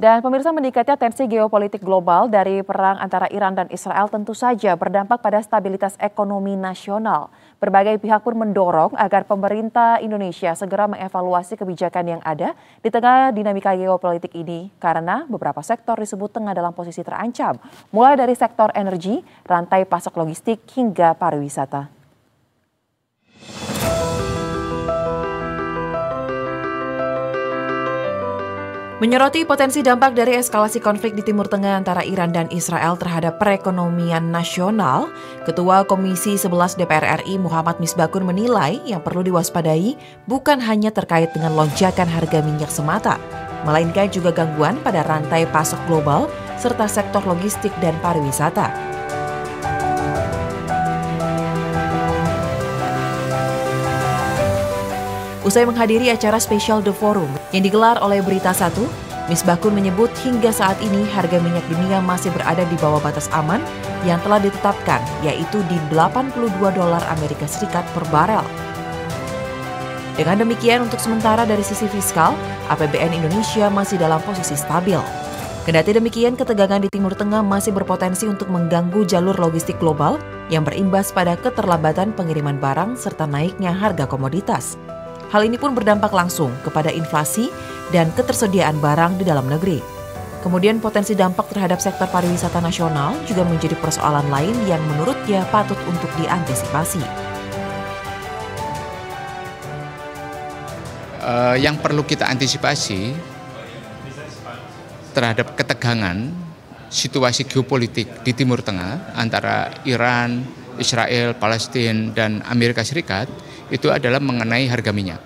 Dan pemirsa, meningkatnya tensi geopolitik global dari perang antara Iran dan Israel tentu saja berdampak pada stabilitas ekonomi nasional. Berbagai pihak pun mendorong agar pemerintah Indonesia segera mengevaluasi kebijakan yang ada di tengah dinamika geopolitik ini karena beberapa sektor disebut tengah dalam posisi terancam, mulai dari sektor energi, rantai pasok logistik hingga pariwisata. Menyoroti potensi dampak dari eskalasi konflik di Timur Tengah antara Iran dan Israel terhadap perekonomian nasional, Ketua Komisi 11 DPR RI Muhammad Misbakun menilai yang perlu diwaspadai bukan hanya terkait dengan lonjakan harga minyak semata, melainkan juga gangguan pada rantai pasok global serta sektor logistik dan pariwisata. Usai menghadiri acara spesial The Forum yang digelar oleh Berita Satu, Misbakun menyebut hingga saat ini harga minyak dunia masih berada di bawah batas aman yang telah ditetapkan, yaitu di $82 Amerika Serikat per barel. Dengan demikian, untuk sementara dari sisi fiskal, APBN Indonesia masih dalam posisi stabil. Kendati demikian, ketegangan di Timur Tengah masih berpotensi untuk mengganggu jalur logistik global yang berimbas pada keterlambatan pengiriman barang serta naiknya harga komoditas. Hal ini pun berdampak langsung kepada inflasi dan ketersediaan barang di dalam negeri. Kemudian potensi dampak terhadap sektor pariwisata nasional juga menjadi persoalan lain yang menurutnya patut untuk diantisipasi. Yang perlu kita antisipasi terhadap ketegangan situasi geopolitik di Timur Tengah antara Iran, Israel, Palestina, dan Amerika Serikat itu adalah mengenai harga minyak.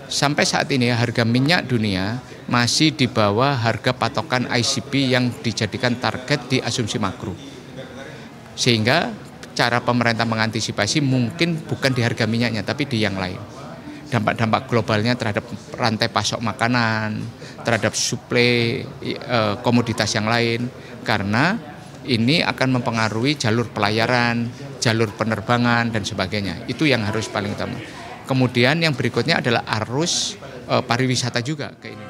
Sampai saat ini harga minyak dunia masih di bawah harga patokan ICP yang dijadikan target di asumsi makro. Sehingga cara pemerintah mengantisipasi mungkin bukan di harga minyaknya tapi di yang lain. Dampak-dampak globalnya terhadap rantai pasok makanan, terhadap suplai komoditas yang lain, karena ini akan mempengaruhi jalur pelayaran, jalur penerbangan, dan sebagainya. Itu yang harus paling utama. Kemudian yang berikutnya adalah arus pariwisata juga ke ini.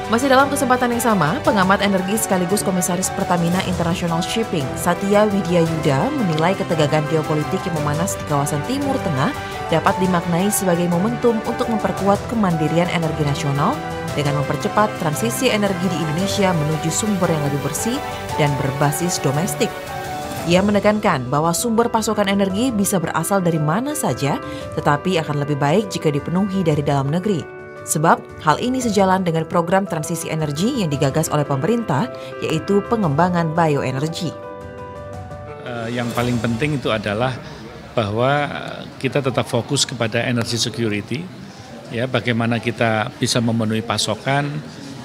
Masih dalam kesempatan yang sama, pengamat energi sekaligus Komisaris Pertamina International Shipping, Satya Widyayuda, menilai ketegangan geopolitik yang memanas di kawasan Timur Tengah dapat dimaknai sebagai momentum untuk memperkuat kemandirian energi nasional dengan mempercepat transisi energi di Indonesia menuju sumber yang lebih bersih dan berbasis domestik. Ia menekankan bahwa sumber pasokan energi bisa berasal dari mana saja, tetapi akan lebih baik jika dipenuhi dari dalam negeri. Sebab hal ini sejalan dengan program transisi energi yang digagas oleh pemerintah, yaitu pengembangan bioenergi. Yang paling penting itu adalah bahwa kita tetap fokus kepada energy security, ya, bagaimana kita bisa memenuhi pasokan,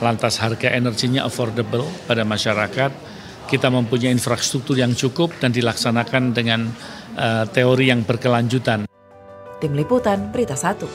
lantas harga energinya affordable pada masyarakat, kita mempunyai infrastruktur yang cukup dan dilaksanakan dengan teori yang berkelanjutan. Tim Liputan Berita Satu.